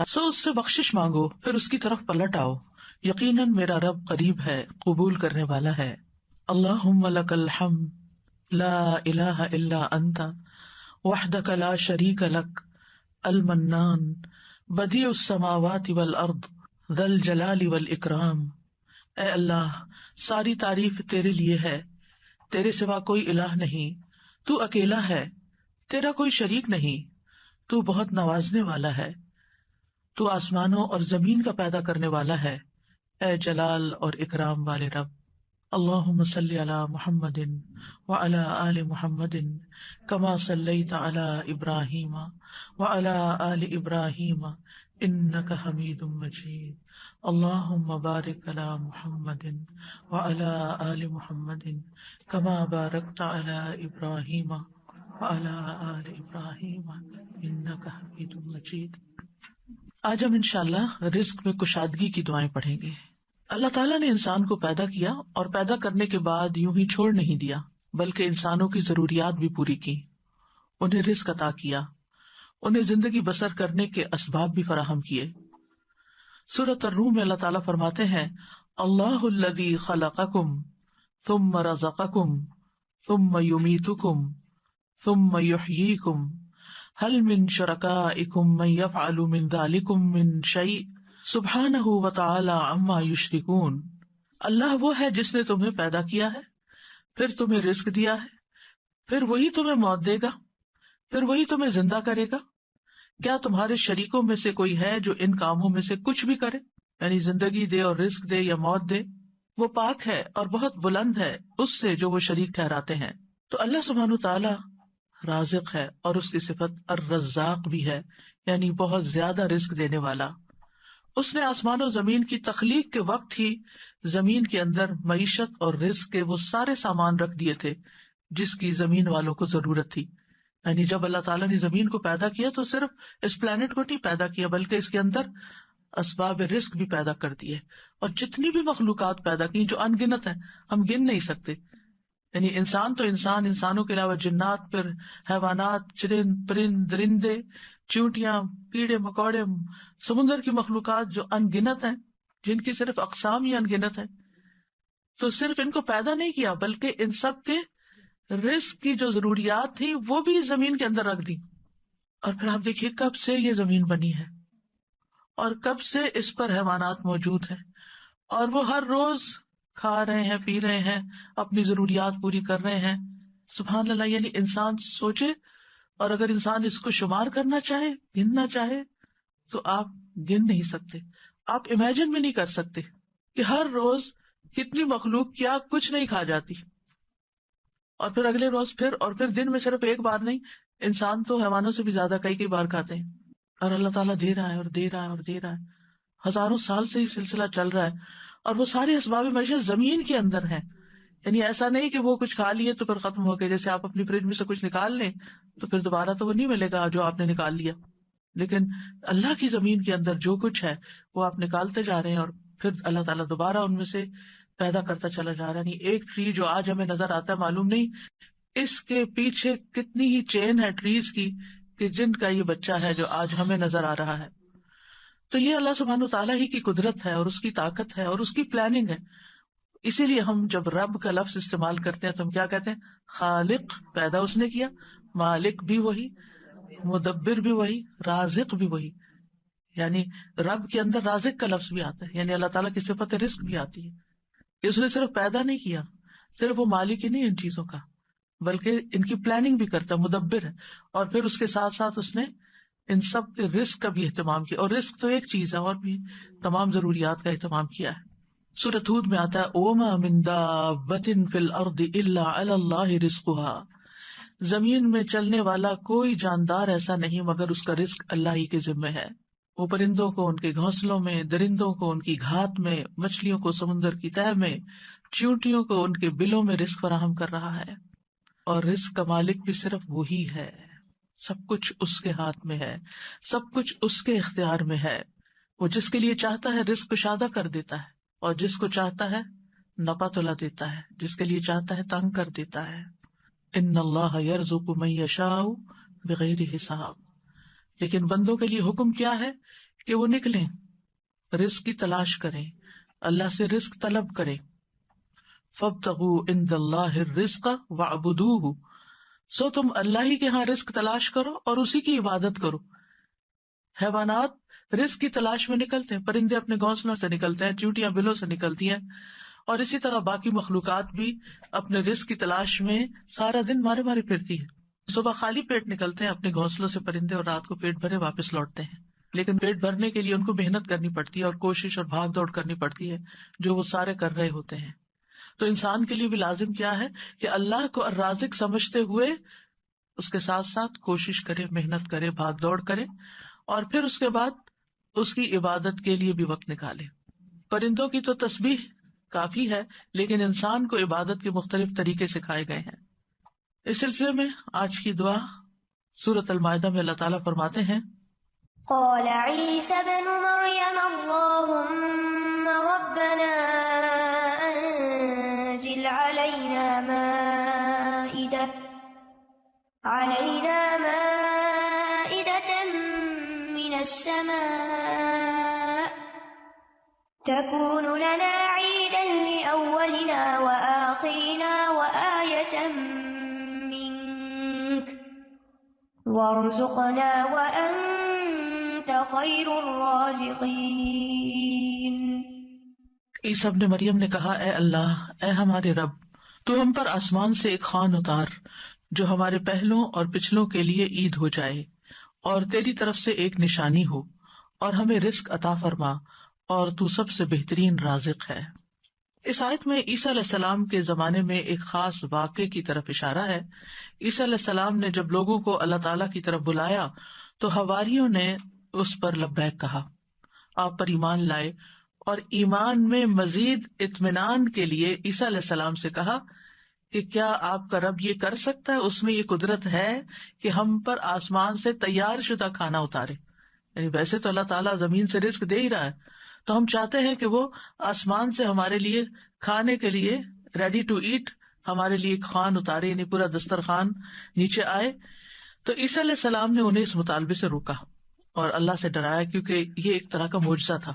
سو اس سے بخشش مانگو، پھر اس کی طرف پلٹ آؤ، یقیناً میرا رب قریب ہے، قبول کرنے والا ہے۔ اللہم لک الحمد لا الہ الا انت وحدک لا شریک لک المنان بدیع السماوات والارض ذی الجلال والاکرام۔ اے اللہ، ساری تعریف تیرے لیے ہے، تیرے سوا کوئی الہ نہیں، تو اکیلا ہے، تیرا کوئی شریک نہیں، تو بہت نوازنے والا ہے، تو آسمانوں اور زمین کا پیدا کرنے والا ہے، اے جلال اور اکرام والے رب۔ اللہم صلی علی محمد وعلی آل محمد کما صلیت علی ابراہیم وعلی آل ابراہیم انک حمید مجید۔ اللہم بارک علی محمد وعلی آل محمد کما بارکت علی ابراہیم وعلی آل ابراہیم انک حمید مجید۔ آج ہم انشاءاللہ رزق میں کشادگی کی دعائیں پڑھیں گے۔ اللہ تعالیٰ نے انسان کو پیدا کیا اور پیدا کرنے کے بعد یوں ہی چھوڑ نہیں دیا، بلکہ انسانوں کی ضروریات بھی پوری کی، انہیں رزق عطا کیا، انہیں زندگی بسر کرنے کے اسباب بھی فراہم کیے۔ سورۃ الروم میں اللہ تعالیٰ فرماتے ہیں، اللہ الذی خلقکم ثم رزقکم ثم یمیتکم ثم یحییکم هل من شرکائکم من یفعل من ذلکم من شیء سبحانہ وتعالی عما یشرکون۔ اللہ وہ ہے جس نے تمہیں پیدا کیا ہے، پھر تمہیں رزق دیا ہے، پھر وہی تمہیں موت دے گا، پھر وہی تمہیں زندہ کرے گا۔ کیا تمہارے شریکوں میں سے کوئی ہے جو ان کاموں میں سے کچھ بھی کرے، یعنی زندگی دے اور رزق دے یا موت دے؟ وہ پاک ہے اور بہت بلند ہے اس سے جو وہ شریک ٹھہراتے ہیں۔ تو اللہ سبحانہ تعالی رازق ہے اور اس کی صفت الرزاق بھی ہے، یعنی بہت زیادہ رزق دینے والا۔ اس نے آسمان اور زمین کی تخلیق کے وقت ہی زمین کے اندر معیشت اور رزق کے وہ سارے سامان رکھ دیے تھے جس کی زمین والوں کو ضرورت تھی۔ یعنی جب اللہ تعالیٰ نے زمین کو پیدا کیا تو صرف اس پلانٹ کو نہیں پیدا کیا، بلکہ اس کے اندر اسباب رزق بھی پیدا کر دیے، اور جتنی بھی مخلوقات پیدا کی جو ان گنت ہیں، ہم گن نہیں سکتے۔ یعنی انسان تو انسان، انسانوں کے علاوہ جنات، پھر حیوانات، چرند پرند درندے، چیونٹیاں، کیڑے مکوڑے، سمندر کی مخلوقات جو ان گنت ہیں، جن کی صرف اقسام ہی ان گنت ہیں۔ تو صرف ان کو پیدا نہیں کیا بلکہ ان سب کے رزق کی جو ضروریات تھی وہ بھی زمین کے اندر رکھ دی۔ اور پھر آپ دیکھیے کب سے یہ زمین بنی ہے اور کب سے اس پر حیوانات موجود ہیں، اور وہ ہر روز کھا رہے ہیں، پی رہے ہیں، اپنی ضروریات پوری کر رہے ہیں۔ سبحان اللہ، یعنی انسان سوچے، اور اگر انسان اس کو شمار کرنا چاہے، گننا چاہے، تو آپ گن نہیں سکتے، آپ امیجن بھی نہیں کر سکتے کہ ہر روز کتنی مخلوق کیا کچھ نہیں کھا جاتی، اور پھر اگلے روز پھر دن میں صرف ایک بار نہیں، انسان تو حیوانوں سے بھی زیادہ کئی بار کھاتے ہیں، اور اللہ تعالیٰ دے رہا ہے اور دے رہا ہے اور دے رہا ہے، ہزاروں سال سے یہ سلسلہ چل رہا ہے، اور وہ سارے اسباب معیشت زمین کے اندر ہیں۔ یعنی ایسا نہیں کہ وہ کچھ کھا لیے تو پھر ختم ہو گئے، جیسے آپ اپنی فریج میں سے کچھ نکال لیں تو پھر دوبارہ تو وہ نہیں ملے گا جو آپ نے نکال لیا، لیکن اللہ کی زمین کے اندر جو کچھ ہے وہ آپ نکالتے جا رہے ہیں، اور پھر اللہ تعالیٰ دوبارہ ان میں سے پیدا کرتا چلا جا رہا ہے۔ نہیں ایک ٹری جو آج ہمیں نظر آتا ہے، معلوم نہیں اس کے پیچھے کتنی ہی چین ہے ٹریز کی کہ جن کا یہ بچہ ہے جو آج ہمیں نظر آ رہا ہے۔ تو یہ اللہ سبحانہ تعالیٰ ہی کی قدرت ہے اور اس کی طاقت ہے اور اس کی پلاننگ ہے۔ اسی لیے ہم جب رب کا لفظ استعمال کرتے ہیں تو ہم کیا کہتے ہیں؟ خالق، پیدا اس نے کیا، مالک بھی وہی، مدبر بھی وہی، رازق بھی وہی۔ یعنی رب کے اندر رازق کا لفظ بھی آتا ہے، یعنی اللہ تعالیٰ کی صفت رزق بھی آتی ہے۔ اس نے صرف پیدا نہیں کیا، صرف وہ مالک ہی نہیں ان چیزوں کا، بلکہ ان کی پلاننگ بھی کرتا ہے، مدبر ہے، اور پھر اس کے ساتھ ساتھ اس نے ان سب کے رزق کا بھی اہتمام کیا، اور رزق تو ایک چیز ہے، اور بھی تمام ضروریات کا اہتمام کیا ہے۔ سورۃ ہود میں آتا ہے وَمَا مِن دَابَّةٍ فِي الْأَرْضِ إِلَّا عَلَى اللَّهِ رِزْقُهَا، زمین میں چلنے والا کوئی جاندار ایسا نہیں مگر اس کا رزق اللہ ہی کے ذمہ ہے۔ وہ پرندوں کو ان کے گھونسلوں میں، درندوں کو ان کی گھات میں، مچھلیوں کو سمندر کی تہہ میں، چیونٹیوں کو ان کے بلوں میں رزق فراہم کر رہا ہے، اور رزق کا مالک بھی صرف وہی ہے۔ سب کچھ اس کے ہاتھ میں ہے، سب کچھ اس کے اختیار میں ہے۔ وہ جس کے لیے چاہتا ہے رزق کشادہ کر دیتا ہے، اور جس کو چاہتا ہے نپا تلا دیتا ہے، جس کے لیے چاہتا ہے تنگ کر دیتا ہے۔ ان اللہ یرزق من یشاء بغیر حساب۔ لیکن بندوں کے لیے حکم کیا ہے کہ وہ نکلیں، رزق کی تلاش کریں، اللہ سے رزق طلب کریں. فابتغوا عند اللہ الرزق واعبدوہ، سو تم اللہ ہی کے ہاں رزق تلاش کرو اور اسی کی عبادت کرو. حیوانات رزق کی تلاش میں نکلتے ہیں، پرندے اپنے گھونسلوں سے نکلتے ہیں، چیونٹیاں بلوں سے نکلتی ہیں، اور اسی طرح باقی مخلوقات بھی اپنے رزق کی تلاش میں سارا دن مارے مارے پھرتی ہے. صبح خالی پیٹ نکلتے ہیں اپنے گھونسلوں سے پرندے، اور رات کو پیٹ بھرے واپس لوٹتے ہیں. لیکن پیٹ بھرنے کے لیے ان کو محنت کرنی پڑتی ہے اور کوشش اور بھاگ دوڑ کرنی پڑتی ہے، جو وہ سارے کر رہے ہوتے ہیں. تو انسان کے لیے بھی لازم کیا ہے کہ اللہ کو الرازق سمجھتے ہوئے اس کے ساتھ ساتھ کوشش کرے، محنت کرے، بھاگ دوڑ کرے، اور پھر اس کے بعد اس کی عبادت کے لیے بھی وقت نکالے. پرندوں کی تو تسبیح کافی ہے، لیکن انسان کو عبادت کے مختلف طریقے سکھائے گئے ہیں. اس سلسلے میں آج کی دعا سورۃ المائدہ میں اللہ تعالیٰ فرماتے ہیں، قال عيسى ابن مريم اللهم ربنا أنزل علينا مائدة من السماء تكون لنا عيدا لأولنا وآخرنا وآية منك وارزقنا وأنت خير الرازقين. عیسیٰ ابن مریم نے کہا، اے اللہ، اے ہمارے رب، تو ہم پر آسمان سے ایک خوان اتار جو ہمارے پہلوں اور پچھلوں کے لیے عید ہو جائے، اور تیری طرف سے ایک نشانی ہو، اور ہمیں رزق عطا فرما، اور تو سب سے بہترین رازق ہے. اس آیت میں عیسیٰ علیہ السلام کے زمانے میں ایک خاص واقعے کی طرف اشارہ ہے. عیسیٰ علیہ السلام نے جب لوگوں کو اللہ تعالیٰ کی طرف بلایا تو حواریوں نے اس پر لبیک کہا، آپ پر ایمان لائے، اور ایمان میں مزید اطمینان کے لیے عیسیٰ علیہ السلام سے کہا کہ کیا آپ کا رب یہ کر سکتا ہے، اس میں یہ قدرت ہے کہ ہم پر آسمان سے تیار شدہ کھانا اتارے. یعنی ویسے تو اللہ تعالیٰ زمین سے رزق دے ہی رہا ہے، تو ہم چاہتے ہیں کہ وہ آسمان سے ہمارے لیے کھانے کے لیے ریڈی ٹو ایٹ ہمارے لیے ایک خوان اتارے، یعنی پورا دسترخوان نیچے آئے. تو عیسیٰ علیہ السلام نے انہیں اس مطالبے سے روکا اور اللہ سے ڈرایا، کیونکہ یہ ایک طرح کا معجزہ تھا،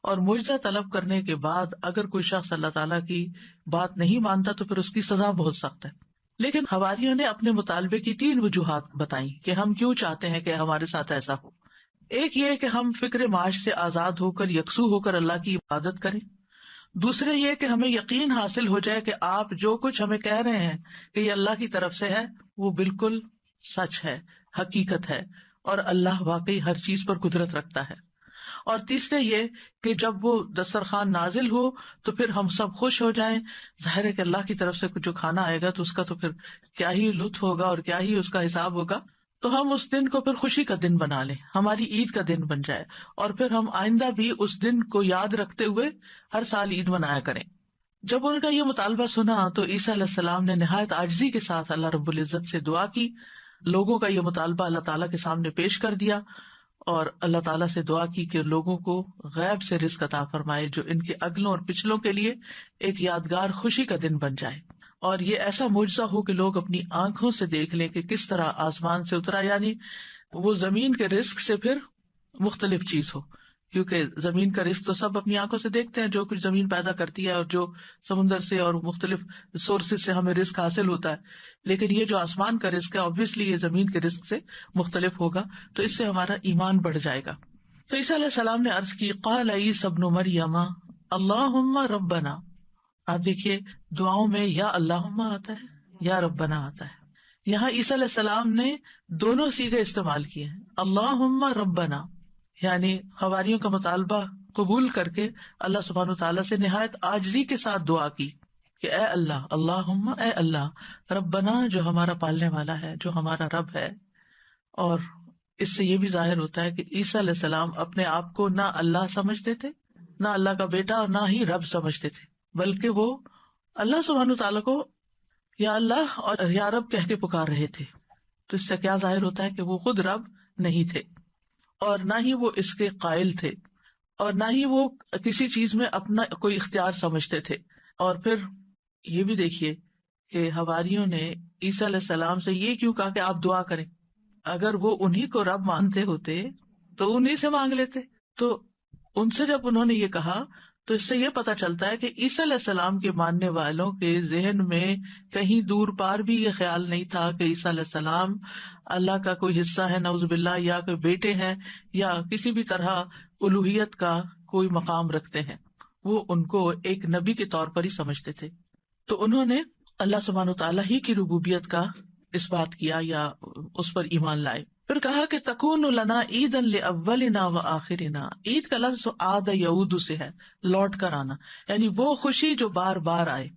اور معجزہ طلب کرنے کے بعد اگر کوئی شخص اللہ تعالیٰ کی بات نہیں مانتا تو پھر اس کی سزا بہت سخت ہے. لیکن حواریوں نے اپنے مطالبے کی 3 وجوہات بتائیں کہ ہم کیوں چاہتے ہیں کہ ہمارے ساتھ ایسا ہو. ایک یہ کہ ہم فکر معاش سے آزاد ہو کر، یکسو ہو کر اللہ کی عبادت کریں. دوسرے یہ کہ ہمیں یقین حاصل ہو جائے کہ آپ جو کچھ ہمیں کہہ رہے ہیں کہ یہ اللہ کی طرف سے ہے، وہ بالکل سچ ہے، حقیقت ہے، اور اللہ واقعی ہر چیز پر قدرت رکھتا ہے. اور تیسرے یہ کہ جب وہ دسترخوان نازل ہو تو پھر ہم سب خوش ہو جائیں. ظاہر ہے کہ اللہ کی طرف سے جو کھانا آئے گا تو اس کا تو پھر کیا ہی لطف ہوگا اور کیا ہی اس کا حساب ہوگا. تو ہم اس دن کو پھر خوشی کا دن بنا لیں، ہماری عید کا دن بن جائے، اور پھر ہم آئندہ بھی اس دن کو یاد رکھتے ہوئے ہر سال عید منایا کریں. جب ان کا یہ مطالبہ سنا تو عیسیٰ علیہ السلام نے نہایت عاجزی کے ساتھ اللہ رب العزت سے دعا کی. لوگوں کا یہ مطالبہ اللہ تعالیٰ کے سامنے پیش کر دیا، اور اللہ تعالیٰ سے دعا کی کہ لوگوں کو غیب سے رزق عطا فرمائے جو ان کے اگلوں اور پچھلوں کے لیے ایک یادگار خوشی کا دن بن جائے. اور یہ ایسا معجزہ ہو کہ لوگ اپنی آنکھوں سے دیکھ لیں کہ کس طرح آسمان سے اترا، یعنی وہ زمین کے رزق سے پھر مختلف چیز ہو، کیونکہ زمین کا رزق تو سب اپنی آنکھوں سے دیکھتے ہیں، جو کچھ زمین پیدا کرتی ہے اور جو سمندر سے اور مختلف سورسز سے ہمیں رزق حاصل ہوتا ہے. لیکن یہ جو آسمان کا رزق ہے obviously یہ زمین کے رزق سے مختلف ہوگا، تو اس سے ہمارا ایمان بڑھ جائے گا. تو عیسیٰ علیہ السلام نے عرض کی، قال عیسی ابن مریم اللہم ربنا. آپ دیکھیے دعاؤں میں یا اللہم آتا ہے یا ربنا آتا ہے. یہاں عیسیٰ علیہ السلام نے دونوں صیغے استعمال کیے ہیں. اللہم ربنا یعنی حواریوں کا مطالبہ قبول کر کے اللہ سبحانہ تعالیٰ سے نہایت عاجزی کے ساتھ دعا کی کہ اے اللہ، اللہم اے اللہ، ربنا جو ہمارا پالنے والا ہے، جو ہمارا رب ہے. اور اس سے یہ بھی ظاہر ہوتا ہے کہ عیسیٰ علیہ السلام اپنے آپ کو نہ اللہ سمجھتے تھے، نہ اللہ کا بیٹا، اور نہ ہی رب سمجھتے تھے، بلکہ وہ اللہ سبحانہ تعالیٰ کو یا اللہ اور یا رب کہہ کے پکار رہے تھے. تو اس سے کیا ظاہر ہوتا ہے کہ وہ خود رب نہیں تھے، اور نہ ہی وہ اس کے قائل تھے، اور نہ ہی وہ کسی چیز میں اپنا کوئی اختیار سمجھتے تھے. اور پھر یہ بھی دیکھیے کہ حواریوں نے عیسیٰ علیہ السلام سے یہ کیوں کہا کہ آپ دعا کریں. اگر وہ انہی کو رب مانتے ہوتے تو انہی سے مانگ لیتے. تو ان سے جب انہوں نے یہ کہا تو اس سے یہ پتا چلتا ہے کہ عیسیٰ علیہ السلام کے ماننے والوں کے ذہن میں کہیں دور پار بھی یہ خیال نہیں تھا کہ عیسیٰ علیہ السلام اللہ کا کوئی حصہ ہے نعوذ باللہ، یا کوئی بیٹے ہیں، یا کسی بھی طرح الوہیت کا کوئی مقام رکھتے ہیں. وہ ان کو ایک نبی کے طور پر ہی سمجھتے تھے. تو انہوں نے اللہ سبحانہ تعالیٰ ہی کی ربوبیت کا اس بات کیا یا اس پر ایمان لائے. پھر کہا کہ تکون لنا عیدا لاولنا وآخرنا. عید کا لفظ عاد یعود سے ہے، لوٹ کر آنا، یعنی وہ خوشی جو بار بار آئے،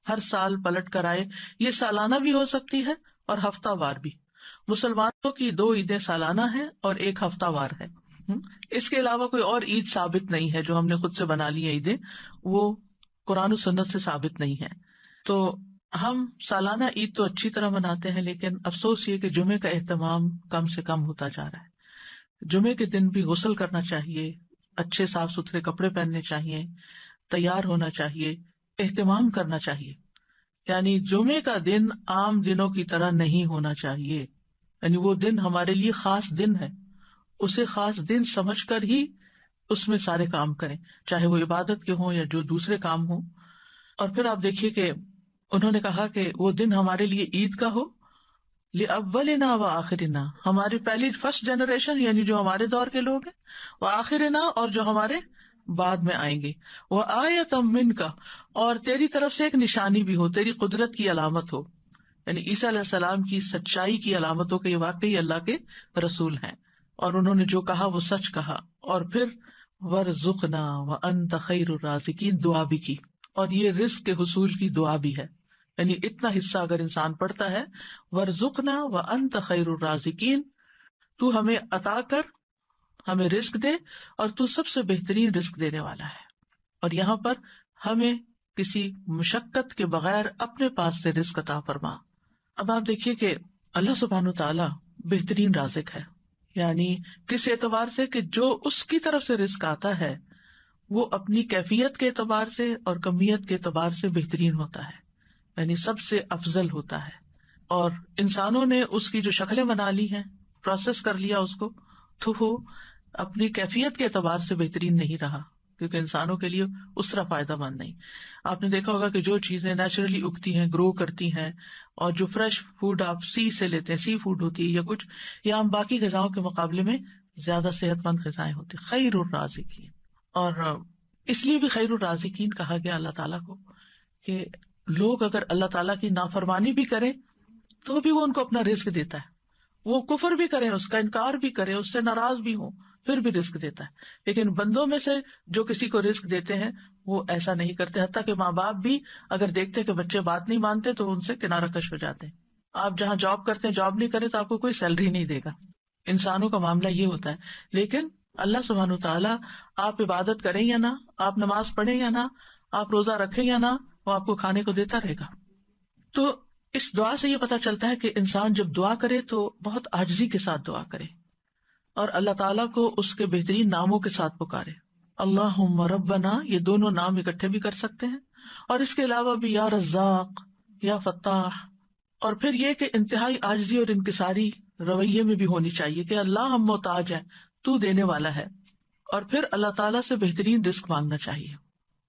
ہر سال پلٹ کر آئے. یہ سالانہ بھی ہو سکتی ہے اور ہفتہ وار بھی. مسلمانوں کی 2 عیدیں سالانہ ہیں اور 1 ہفتہ وار ہے. اس کے علاوہ کوئی اور عید ثابت نہیں ہے جو ہم نے خود سے بنا لی ہے عیدیں، وہ قرآن و سنت سے ثابت نہیں ہے. تو ہم سالانہ عید تو اچھی طرح مناتے ہیں، لیکن افسوس یہ کہ جمعے کا اہتمام کم سے کم ہوتا جا رہا ہے. جمعے کے دن بھی غسل کرنا چاہیے، اچھے صاف ستھرے کپڑے پہننے چاہیے، تیار ہونا چاہیے، اہتمام کرنا چاہیے. یعنی جمعے کا دن عام دنوں کی طرح نہیں ہونا چاہیے. یعنی وہ دن ہمارے لیے خاص دن ہے، اسے خاص دن سمجھ کر ہی اس میں سارے کام کریں، چاہے وہ عبادت کے ہوں یا جو دوسرے کام ہوں. اور پھر آپ دیکھیے کہ انہوں نے کہا کہ وہ دن ہمارے لیے عید کا ہو، لأولنا وآخرنا، ہماری پہلی فرسٹ جنریشن یعنی جو ہمارے دور کے لوگ ہیں، وآخرنا اور جو ہمارے بعد میں آئیں گے، وآیۃ منک، اور تیری طرف سے ایک نشانی بھی ہو، تیری قدرت کی علامت ہو. یعنی عیسیٰ علیہ السلام کی سچائی کی علامتوں کے یہ واقعی اللہ کے رسول ہیں اور انہوں نے جو کہا وہ سچ کہا. اور پھر وارزقنا وانت خیر الرازقین دعا بھی کی، اور یہ رزق کے حصول کی دعا بھی ہے. یعنی اتنا حصہ اگر انسان پڑھتا ہے، وارزقنا وانت خیر الرازقین، تو ہمیں عطا کر، ہمیں رزق دے، اور تو سب سے بہترین رزق دینے والا ہے. اور یہاں پر ہمیں کسی مشقت کے بغیر اپنے پاس سے رزق عطا فرما. اب آپ دیکھیے کہ اللہ سبحانہ تعالیٰ بہترین رازق ہے، یعنی کس اعتبار سے کہ جو اس کی طرف سے رزق آتا ہے وہ اپنی کیفیت کے اعتبار سے اور کمیت کے اعتبار سے بہترین ہوتا ہے، یعنی سب سے افضل ہوتا ہے. اور انسانوں نے اس کی جو شکلیں بنا لی ہیں، پروسیس کر لیا اس کو، تو وہ اپنی کیفیت کے اعتبار سے بہترین نہیں رہا، کیونکہ انسانوں کے لیے اس طرح فائدہ مند نہیں. آپ نے دیکھا ہوگا کہ جو چیزیں نیچرلی اگتی ہیں، گرو کرتی ہیں، اور جو فریش فوڈ آپ سی سے لیتے ہیں، سی فوڈ ہوتی ہے یا کچھ، یا ہم باقی غذاؤں کے مقابلے میں زیادہ صحت مند غذائیں ہوتی ہیں. خیر الرازقین، اور اس لیے بھی خیر الرازقین کہا گیا اللہ تعالیٰ کو کہ لوگ اگر اللہ تعالیٰ کی نافرمانی بھی کریں تو بھی وہ ان کو اپنا رزق دیتا ہے. وہ کفر بھی کریں، اس کا انکار بھی کریں، اس سے ناراض بھی ہوں، پھر بھی رزق دیتا ہے. لیکن بندوں میں سے جو کسی کو رزق دیتے ہیں وہ ایسا نہیں کرتے، حتیٰ کہ ماں باپ بھی اگر دیکھتے کہ بچے بات نہیں مانتے تو ان سے کنارہ کش ہو جاتے ہیں. آپ جہاں جاب کرتے ہیں، جاب نہیں کریں تو آپ کو کوئی سیلری نہیں دے گا. انسانوں کا معاملہ یہ ہوتا ہے. لیکن اللہ سبحانہ تعالیٰ، آپ عبادت کریں یا نہ، آپ نماز پڑھیں یا نہ، آپ روزہ رکھیں یا نہ، وہ آپ کو کھانے کو دیتا رہے گا. تو اس دعا سے یہ پتا چلتا ہے کہ انسان جب دعا کرے تو بہت عاجزی کے ساتھ دعا کرے اور اللہ تعالیٰ کو اس کے بہترین ناموں کے ساتھ پکارے. اللہم ربنا، یہ دونوں نام اکٹھے بھی کر سکتے ہیں، اور اس کے علاوہ بھی یا رزاق، یا فتاح. اور پھر یہ کہ انتہائی عاجزی اور انکساری رویے میں بھی ہونی چاہیے کہ اللہ ہم محتاج ہیں، تو دینے والا ہے. اور پھر اللہ تعالیٰ سے بہترین رزق مانگنا چاہیے،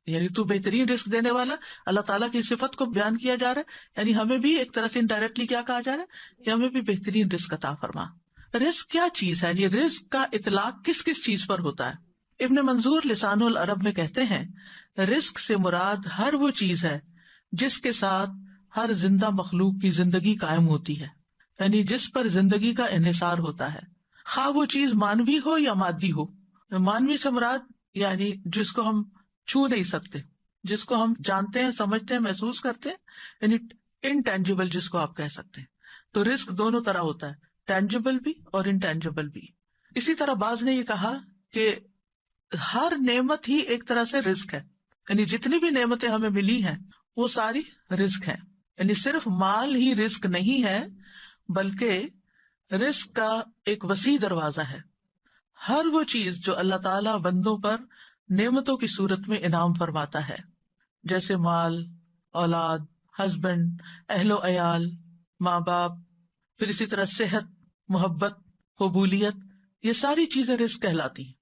یعنی تو بہترین رزق دینے والا. اللہ تعالیٰ کی صفت کو بیان کیا جا رہا ہے، یعنی ہمیں بھی ایک طرح سے انڈائریکٹلی کیا کہا جا رہا ہے کہ ہمیں بھی بہترین رزق عطا فرما. رزق کیا چیز ہے؟ یہ رزق کا اطلاق کس کس چیز پر ہوتا ہے؟ ابن منظور لسان العرب میں کہتے ہیں رزق سے مراد ہر وہ چیز ہے جس کے ساتھ ہر زندہ مخلوق کی زندگی قائم ہوتی ہے، یعنی جس پر زندگی کا انحصار ہوتا ہے، خواہ وہ چیز مانوی ہو یا مادی ہو. مانوی سے مراد یعنی جس کو ہم چھو نہیں سکتے، جس کو ہم جانتے ہیں، سمجھتے ہیں، محسوس کرتے ہیں، یعنی انٹینجیبل جس کو آپ کہہ سکتے ہیں. تو رزق دونوں طرح ہوتا ہے، ٹینجیبل بھی اور انٹینجیبل بھی. اسی طرح بعض نے یہ کہا کہ ہر نعمت ہی ایک طرح سے رزق ہے، یعنی جتنی بھی نعمتیں ہمیں ملی ہیں وہ ساری رزق ہیں. یعنی صرف مال ہی رزق نہیں ہے، بلکہ رزق کا ایک وسیع دروازہ ہے. ہر وہ چیز جو اللہ تعالیٰ بندوں پر نعمتوں کی صورت میں انعام فرماتا ہے، جیسے مال، اولاد، ہسبینڈ، اہل و عیال، ماں باپ، پھر اسی طرح صحت، محبت، قبولیت، یہ ساری چیزیں رزق کہلاتی ہیں.